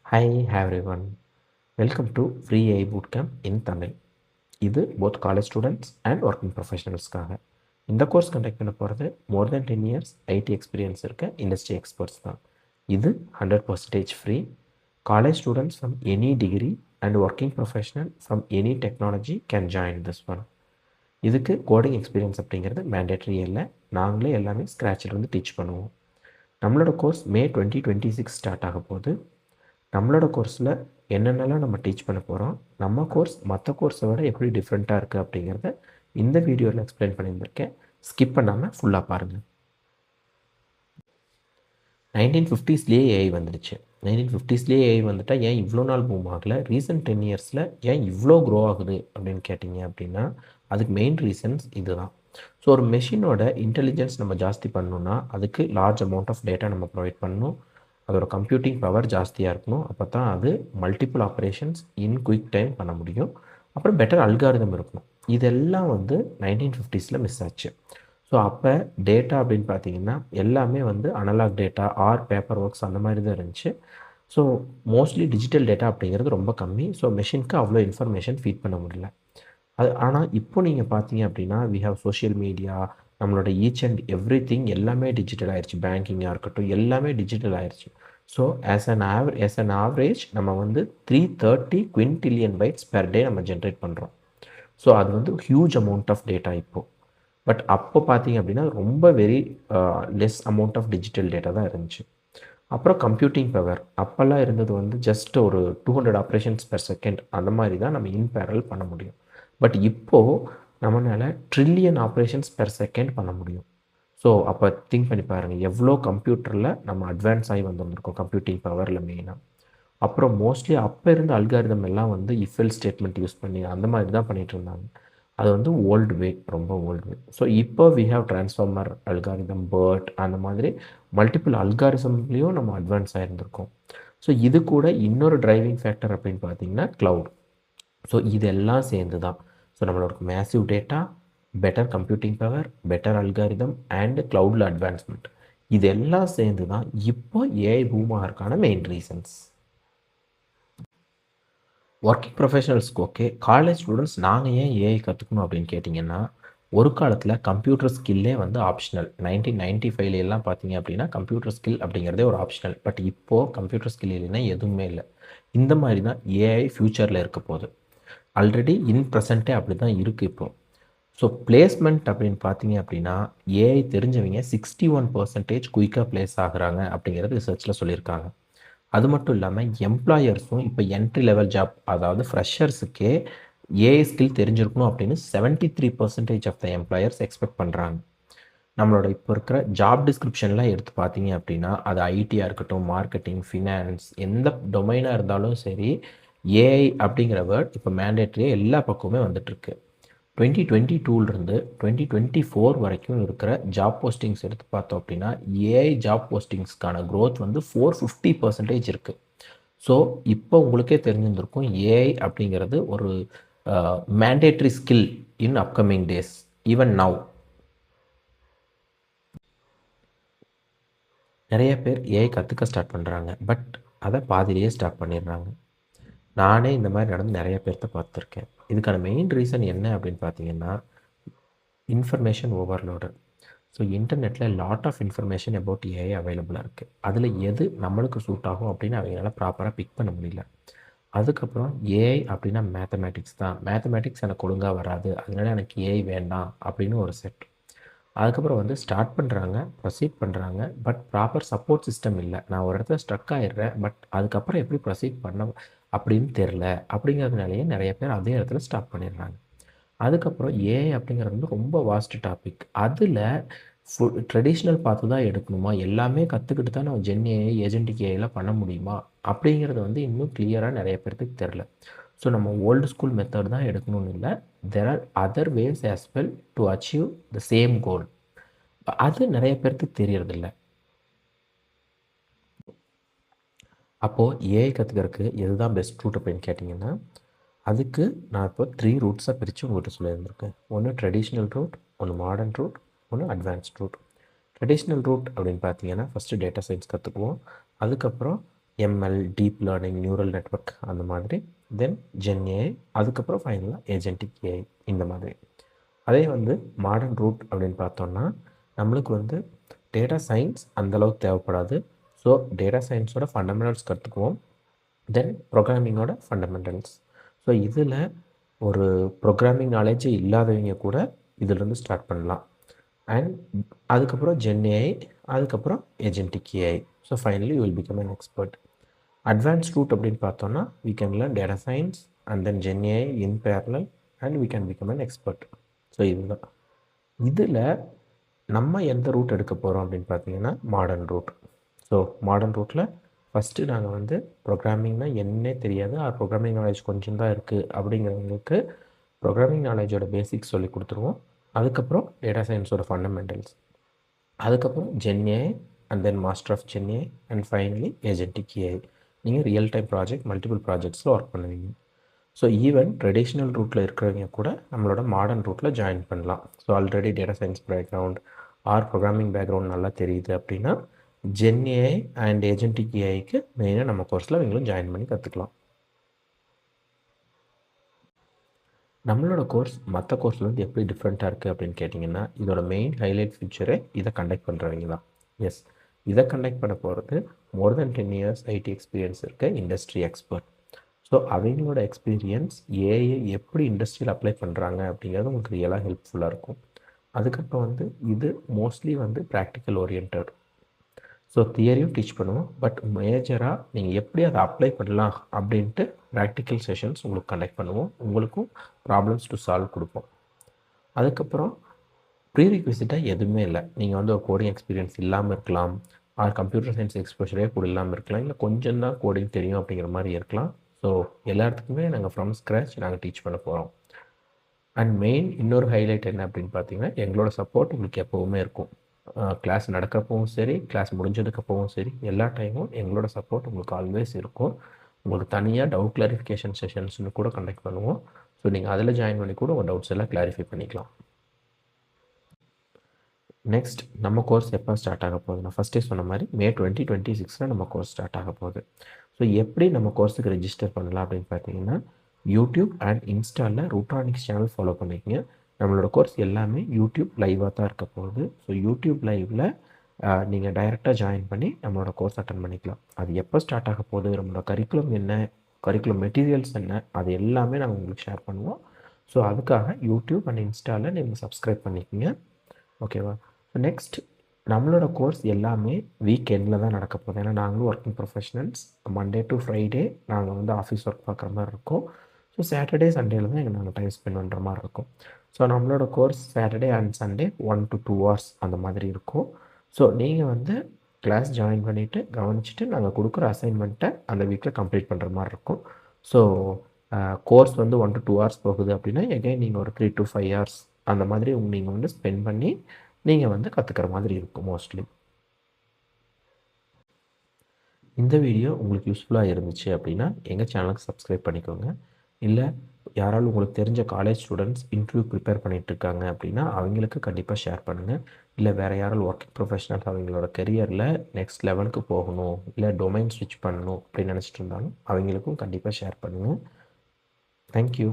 Hi everyone, welcome to Free AI Bootcamp in Tamil. இது both college students and working professionalsக்காக. இந்த course conduct பண்ண போகிறது more than 10 years IT experience இருக்க industry experts தான். இது 100% free. College students from any degree and working professional from any technology can join this one. இதுக்கு coding experience அப்படிங்கிறது mandatory இல்லை, நாங்களே எல்லாமே ஸ்க்ராட்சிலிருந்து டீச் பண்ணுவோம். நம்மளோட கோர்ஸ் மே 2026 ஸ்டார்ட் ஆக போகுது. நம்மளோட கோர்ஸில் என்னென்னலாம் நம்ம டீச் பண்ண போகிறோம், நம்ம கோர்ஸ் மற்ற கோர்ஸை விட எப்படி டிஃப்ரெண்ட்டாக இருக்குது அப்படிங்கிறத இந்த வீடியோவில் எக்ஸ்பிளைன் பண்ணியிருந்திருக்கேன். ஸ்கிப் பண்ணாமல் ஃபுல்லாக பாருங்கள். 1950ஸ்லேயே ஏஐ வந்துடுச்சு. 1950ஸ்லேயே ஏஐ வந்துட்டால் ஏன் இவ்வளோ நாள் பூம் ஆகலை, ரீசன்ட் 10 இயர்ஸில் ஏன் இவ்வளோ க்ரோ ஆகுது அப்படின்னு கேட்டிங்க அப்படின்னா அதுக்கு மெயின் ரீசன்ஸ் இதுதான். ஸோ ஒரு மெஷினோட இன்டெலிஜென்ஸ் நம்ம ஜாஸ்தி பண்ணணுன்னா அதுக்கு லார்ஜ் அமௌண்ட் ஆஃப் டேட்டா நம்ம ப்ரொவைட் பண்ணணும். அதோட கம்ப்யூட்டிங் பவர் ஜாஸ்தியாக இருக்கணும். அப்போ தான் அது multiple operations in quick time பண்ண முடியும். அப்புறம் பெட்டர் அல்காரிதம் இருக்கணும். இதெல்லாம் 1950ஸில் மிஸ் ஆச்சு. ஸோ அப்போ டேட்டா அப்படின்னு பார்த்தீங்கன்னா எல்லாமே analogue data or paper works அந்த மாதிரி தான் இருந்துச்சு. ஸோ மோஸ்ட்லி டிஜிட்டல் டேட்டா அப்படிங்கிறது ரொம்ப கம்மி. ஸோ மெஷினுக்கு அவ்வளோ இன்ஃபர்மேஷன் ஃபீட் பண்ண முடியல. ஆனால் இப்போ நீங்கள் பார்த்தீங்க அப்படின்னா வி ஹாவ் சோஷியல் மீடியா, நம்மளோட ஈச் அண்ட் எவ்ரி திங் எல்லாமே டிஜிட்டல் ஆயிடுச்சு. பேங்கிங்காக இருக்கட்டும் எல்லாமே டிஜிட்டல் ஆயிடுச்சு. ஸோ ஆஸ் அன் ஆவரேஜ் நம்ம 330 குவின்டில்லியன் பைட்ஸ் பெர் டே நம்ம ஜென்ரேட் பண்ணுறோம். ஸோ அது ஹியூஜ் அமௌண்ட் ஆஃப் டேட்டா இப்போது. பட் அப்போ பார்த்தீங்க அப்படின்னா ரொம்ப very less amount of digital data தான் இருந்துச்சு. அப்புறம் கம்ப்யூட்டிங் பவர் அப்போல்லாம் இருந்தது ஜஸ்ட் ஒரு 200 ஆப்ரேஷன்ஸ் பெர் செகண்ட் அந்த மாதிரி தான் நம்ம இன் பேரல் பண்ண முடியும். பட் இப்போது நம்மளால் ட்ரில்லியன் ஆப்ரேஷன்ஸ் பெர் செகண்ட் பண்ண முடியும். ஸோ அப்போ திங்க் பண்ணி பாருங்கள் எவ்வளோ கம்ப்யூட்டரில் நம்ம அட்வான்ஸ் ஆகி வந்திருக்கோம் கம்ப்யூட்டிங் பவரில் மெயினாக. அப்புறம் மோஸ்ட்லி அப்போ இருந்த அல்காரிதம் எல்லாம் இஃபெல் ஸ்டேட்மெண்ட் யூஸ் பண்ணி அந்த மாதிரி தான் பண்ணிகிட்டு இருந்தாங்க. அது ஓல்டு வே, ரொம்ப ஓல்டு வே. ஸோ இப்போ we have transformer algorithm, BERT அந்த மாதிரி மல்டிபிள் அல்காரிசம்லேயும் நம்ம அட்வான்ஸ் ஆகிருந்திருக்கோம். ஸோ இது கூட இன்னொரு டிரைவிங் ஃபேக்டர் அப்படின்னு பார்த்தீங்கன்னா க்ளவுட். ஸோ இதெல்லாம் சேர்ந்து தான் ஸோ நம்மளோட massive data, better computing power, better algorithm and க்ளவுடில் அட்வான்ஸ்மெண்ட் இதெல்லாம் சேர்ந்து தான் இப்போ ஏஐ பூம் ஆகிறதுக்கான மெயின் ரீசன்ஸ். ஒர்க்கிங் ப்ரொஃபஷனல்ஸ்க்கு ஓகே, காலேஜ் ஸ்டூடெண்ட்ஸ் நாங்கள் ஏன் ஏஐ கற்றுக்கணும் அப்படின்னு கேட்டிங்கன்னா ஒரு காலத்தில் கம்ப்யூட்டர் ஸ்கில்லே ஆப்ஷனல். 1995 பார்த்தீங்க அப்படின்னா கம்ப்யூட்டர் ஸ்கில் அப்படிங்கிறதே ஒரு ஆப்ஷனல். பட் இப்போது கம்ப்யூட்டர் ஸ்கில் இல்லைன்னா எதுவுமே இல்லை. இந்த மாதிரி தான் ஏஐ ஃப்யூச்சரில் இருக்க போகுது. ஆல்ரெடி இன் ப்ரெசண்ட்டே அப்படி தான் இருக்குது இப்போது. ஸோ பிளேஸ்மெண்ட் அப்படின்னு பார்த்தீங்க அப்படின்னா ஏஐ தெரிஞ்சவங்க 61% குயிக்காக பிளேஸ் ஆகுறாங்க அப்படிங்கிறது ரிசர்ச்சில் சொல்லியிருக்காங்க. அது மட்டும் இல்லாமல் எம்ப்ளாயர்ஸும் இப்போ என்ட்ரி லெவல் ஜாப், அதாவது ஃப்ரெஷர்ஸுக்கே ஏஐ ஸ்கில் தெரிஞ்சிருக்கணும் அப்படின்னு 73% ஆஃப் த எம்ப்ளாயர்ஸ் எக்ஸ்பெக்ட் பண்ணுறாங்க. நம்மளோட இப்போ இருக்கிற ஜாப் டிஸ்கிரிப்ஷன்லாம் எடுத்து பார்த்தீங்க அப்படின்னா அது ஐடியாக இருக்கட்டும், மார்க்கெட்டிங், ஃபினான்ஸ், எந்த டொமைனாக இருந்தாலும் சரி ஏஐ அப்படிங்கிற வேர்ட் இப்போ மேண்டேட்ரியாக எல்லா பக்கமுமே வந்துட்டுருக்கு. 2022லேருந்து 2024 வரைக்கும் இருக்கிற ஜாப் போஸ்டிங்ஸ் எடுத்து பார்த்தோம் அப்படின்னா ஏஐ ஜாப் போஸ்டிங்ஸ்க்கான க்ரோத் 450% இருக்குது. ஸோ இப்போ உங்களுக்கே தெரிஞ்சிருந்திருக்கும் ஏஐ அப்படிங்கிறது ஒரு மேண்டேட்ரி ஸ்கில் இன் அப்கமிங் டேஸ், ஈவன் நவ். நிறைய பேர் ஏஐ கற்றுக்க ஸ்டார்ட் பண்ணுறாங்க, பட் அதை பாதியிலேயே ஸ்டாப் பண்ணிடுறாங்க. நானே இந்த மாதிரி நடந்து நிறைய பேர்த்த பார்த்துருக்கேன். இதுக்கான மெயின் ரீசன் என்ன அப்படின்னு பார்த்தீங்கன்னா இன்ஃபர்மேஷன் ஓவர்லோடு. ஸோ இன்டர்நெட்டில் lot of information about AI அவைலபிளாக இருக்குது. அதில் எது நம்மளுக்கு சூட் ஆகும் அப்படின்னு அவங்களால ப்ராப்பராக பிக் பண்ண முடியல. அதுக்கப்புறம் ஏஐ அப்படின்னா மேத்தமேட்டிக்ஸ் தான், மேத்தமேட்டிக்ஸ் எனக்கு ஒழுங்காக வராது, அதனால எனக்கு ஏஐ வேண்டாம் அப்படின்னு ஒரு செட். அதுக்கப்புறம் ஸ்டார்ட் பண்ணுறாங்க, ப்ரொசீட் பண்ணுறாங்க, பட் ப்ராப்பர் சப்போர்ட் சிஸ்டம் இல்லை. நான் ஒரு இடத்துல ஸ்ட்ரக் ஆகிடுறேன், பட் அதுக்கப்புறம் எப்படி ப்ரொசீட் பண்ண அப்படின்னு தெரில. அப்படிங்கிறதுனாலேயே நிறைய பேர் அதே இடத்துல ஸ்டாப் பண்ணிடுறாங்க. அதுக்கப்புறம் ஏஐ அப்படிங்கிறது ரொம்ப வாஸ்ட் டாபிக். அதில் ட்ரெடிஷ்னல் பார்த்து தான் எடுக்கணுமா, எல்லாமே கற்றுக்கிட்டு தான் நம்ம ஜென் ஏஐ, ஏஜென்டிக் ஏஐலாம் பண்ண முடியுமா அப்படிங்கிறது இன்னும் கிளியராக நிறைய பேர்த்துக்கு தெரில. ஸோ நம்ம ஓல்டு ஸ்கூல் மெத்தட் தான் எடுக்கணும்னு இல்லை, there are other ways as well to achieve the same goal. அது நிறைய பேர்த்துக்கு தெரியறதில்ல. அப்போது ஏஐ கற்றுக்கிறதுக்கு எதுதான் பெஸ்ட் ரூட் அப்படின்னு கேட்டிங்கன்னா அதுக்கு நான் இப்போ 3 ரூட்ஸாக பிரித்து உங்கள்கிட்ட சொல்லியிருந்திருக்கேன். ஒன்று ட்ரெடிஷ்னல் ரூட், ஒன்று மாடர்ன் ரூட், ஒன்று அட்வான்ஸ்ட் ரூட். ட்ரெடிஷ்னல் ரூட் அப்படின்னு பார்த்தீங்கன்னா ஃபஸ்ட்டு டேட்டா சயின்ஸ் கற்றுக்குவோம். அதுக்கப்புறம் ML, deep learning, neural network அந்த மாதிரி. தென் ஜென் ஏஐ, அதுக்கப்புறம் ஃபைனலாக ஏஜென்டிக் ஏஐ இந்த மாதிரி. அதே வந்து மாடர்ன் ரூட் அப்படின்னு பார்த்தோம்னா நம்மளுக்கு வந்து டேட்டா சயின்ஸ் அந்தளவுக்கு தேவைப்படாது. ஸோ டேட்டா சயின்ஸோட ஃபண்டமெண்டல்ஸ் கற்றுக்குவோம். தென் ப்ரோக்ராமிங்கோட ஃபண்டமெண்டல்ஸ். ஸோ இதில் ஒரு ப்ரோக்ராமிங் நாலேஜே இல்லாதவங்க கூட இதிலிருந்து ஸ்டார்ட் பண்ணலாம். அண்ட் அதுக்கப்புறம் ஜென் ஏஐ, அதுக்கப்புறம் agentic AI. So finally you will become an expert. Advance route அப்படின்னு பார்த்தோன்னா we can learn data science and then Gen AI in parallel and we can become an expert. So இதுதான். இதில் நம்ம எந்த root எடுக்க போகிறோம் அப்படின்னு பார்த்தீங்கன்னா மாடர்ன் ரூட். ஸோ மாடர்ன் ரூட்டில் ஃபஸ்ட்டு நாங்கள் வந்து ப்ரோக்ராமிங்னா என்னன்னே தெரியாது, ப்ரோக்ராமிங் நாலேஜ் கொஞ்சம் தான் இருக்குது அப்படிங்கிறவங்களுக்கு ப்ரோக்ராமிங் நாலேஜோட பேசிக்ஸ் சொல்லி கொடுத்துருவோம். அதுக்கப்புறம் டேட்டா சயின்ஸோட ஃபண்டமெண்டல்ஸ், அதுக்கப்புறம் gen AI and then master of gen AI and finally agentic AI. நீங்கள் ரியல் டைம் ப்ராஜெக்ட் மல்டிபிள் ப்ராஜெக்ட்ஸில் ஒர்க் பண்ணுவீங்க. ஸோ ஈவன் ட்ரெடிஷ்னல் ரூட்டில் இருக்கிறவங்க கூட நம்மளோட மாடர்ன் ரூட்டில் ஜாயின் பண்ணலாம். So already data science background programming background நல்லா தெரியுது அப்படின்னா ஜென் ஏஐ அண்ட் ஏஜென்டிக் ஏஐக்கு மெயினாக நம்ம கோர்ஸில் இவங்களும் ஜாயின் பண்ணி கற்றுக்கலாம். நம்மளோட கோர்ஸ் மற்ற கோர்ஸ்லேருந்து எப்படி டிஃப்ரெண்ட்டாக இருக்குது அப்படின்னு கேட்டிங்கன்னா இதோட மெயின் ஹைலைட் ஃபீச்சரே இதை கண்டக்ட் பண்ணுறவங்க தான். எஸ், இதை கண்டக்ட் பண்ண போகிறது மோர் தென் 10 years ஐடி எக்ஸ்பீரியன்ஸ் இருக்க இண்டஸ்ட்ரி எக்ஸ்பர்ட். ஸோ அவங்களோட எக்ஸ்பீரியன்ஸ் ஏஐ எப்படி இண்டஸ்ட்ரியில் அப்ளை பண்ணுறாங்க அப்படிங்கிறது உங்களுக்கு ரியலாக ஹெல்ப்ஃபுல்லாக இருக்கும். அதுக்கப்புறம் வந்து இது மோஸ்ட்லி வந்து ப்ராக்டிக்கல் ஓரியன்ட். ஸோ தியரியும் டீச் பண்ணுவோம், பட் மேஜராக நீங்கள் எப்படி அதை அப்ளை பண்ணலாம் அப்படின்ட்டு ப்ராக்டிக்கல் செஷன்ஸ் உங்களுக்கு கண்டக்ட் பண்ணுவோம். உங்களுக்கும் ப்ராப்ளம்ஸ் டு சால்வ் கொடுப்போம். அதுக்கப்புறம் ப்ரீரிக்விசிட்டாக எதுவுமே இல்லை. நீங்கள் வந்து ஒரு கோடிங் எக்ஸ்பீரியன்ஸ் இல்லாமல் இருக்கலாம், கம்ப்யூட்டர் சயின்ஸ் எக்ஸ்போஷரே கூட இல்லாமல் இருக்கலாம், இல்லை கொஞ்சம் தான் கோடிங் தெரியும் அப்படிங்கிற மாதிரி இருக்கலாம். ஸோ எல்லாத்துக்குமே நாங்கள் ஃப்ரம் ஸ்க்ராச் நாங்கள் டீச் பண்ண போகிறோம். அண்ட் மெயின் இன்னொரு ஹைலைட் என்ன அப்படின்னு பார்த்தீங்கன்னா எங்களோட சப்போர்ட் உங்களுக்கு எப்போவுமே இருக்கும். கிளாஸ் நடக்கிறப்பவும் சரி, கிளாஸ் முடிஞ்சதுக்கப்பவும் சரி, எல்லா டைமும் எங்களோட சப்போர்ட் உங்களுக்கு ஆல்வேஸ் இருக்கும். உங்களுக்கு தனியாக டவுட் கிளாரிஃபிகேஷன் செஷன்ஸ்னு கூட கண்டக்ட் பண்ணுவோம். ஸோ நீங்கள் அதில் ஜாயின் பண்ணி கூட உங்கள் டவுட்ஸ் எல்லாம் கிளாரிஃபை பண்ணிக்கலாம். நெக்ஸ்ட் நம்ம கோர்ஸ் எப்போ ஸ்டார்ட் ஆக போகுது? நான் ஃபஸ்ட்டே சொன்ன மாதிரி May 2026 நம்ம கோர்ஸ் ஸ்டார்ட் ஆக போகுது. ஸோ எப்படி நம்ம கோர்ஸுக்கு ரெஜிஸ்டர் பண்ணலாம் அப்படின்னு பார்த்தீங்கன்னா யூடியூப் அண்ட் இன்ஸ்டாவில் ரூட்ரானிக்ஸ் சேனல் ஃபாலோ பண்ணிக்கங்க. நம்மளோட கோர்ஸ் எல்லாமே யூடியூப் லைவாக தான் இருக்க போகுது. ஸோ யூடியூப் லைவில் நீங்கள் டைரெக்டாக ஜாயின் பண்ணி நம்மளோட கோர்ஸ் அட்டன் பண்ணிக்கலாம். அது எப்போ ஸ்டார்ட் ஆக போகுது, நம்மளோட கரிக்குலம் என்ன, கரிக்குலம் மெட்டீரியல்ஸ் என்ன, அது எல்லாமே நாங்கள் உங்களுக்கு ஷேர் பண்ணுவோம். ஸோ அதுக்காக யூடியூப் அண்ட் இன்ஸ்டாவில் நீங்கள் சப்ஸ்கிரைப் பண்ணிக்கோங்க. ஓகேவா? ஸோ நெக்ஸ்ட் நம்மளோட கோர்ஸ் எல்லாமே வீக்கெண்டில் தான் நடக்க போகுது. ஏன்னா நாங்களும் working professionals. Monday to Friday நாங்கள் வந்து ஆஃபீஸ் ஒர்க் பார்க்குற மாதிரி இருக்கும். ஸோ சாட்டர்டே சண்டேல தான் நாங்கள் டைம் ஸ்பெண்ட் பண்ணுற மாதிரி இருக்கும். ஸோ நம்மளோட course Saturday and Sunday 1 to 2 hours அந்த மாதிரி இருக்கும். ஸோ நீங்கள் வந்து கிளாஸ் ஜாயின் பண்ணிவிட்டு கவனிச்சுட்டு நாங்கள் கொடுக்குற அசைன்மெண்ட்டை அந்த வீக்கில் கம்ப்ளீட் பண்ணுற மாதிரி இருக்கும். ஸோ கோர்ஸ் வந்து 1 to 2 hours போகுது அப்படின்னா எகைன் நீங்கள் ஒரு 3 to 5 hours அந்த மாதிரி நீங்கள் வந்து ஸ்பெண்ட் பண்ணி நீங்கள் வந்து கற்றுக்கிற மாதிரி இருக்கும் மோஸ்ட்லி. இந்த வீடியோ உங்களுக்கு யூஸ்ஃபுல்லாக இருந்துச்சு அப்படின்னா எங்கள் சேனலுக்கு சப்ஸ்கிரைப் பண்ணிக்கோங்க. இல்லை யாராலும் உங்களுக்கு தெரிஞ்ச காலேஜ் ஸ்டூடெண்ட்ஸ் இன்டர்வியூ ப்ரிப்பேர் பண்ணிகிட்ருக்காங்க அப்படின்னா அவங்களுக்கு கண்டிப்பாக ஷேர் பண்ணுங்கள். இல்லை வேறு யாராலும் ஒர்க்கிங் ப்ரொஃபஷனல்ஸ் அவங்களோட கெரியரில் நெக்ஸ்ட் லெவலுக்கு போகணும், இல்லை டொமைன் ஸ்விட்ச் பண்ணணும் அப்படின்னு நினச்சிட்டு இருந்தாலும் அவங்களுக்கும் கண்டிப்பாக ஷேர் பண்ணுங்கள். தேங்க்யூ.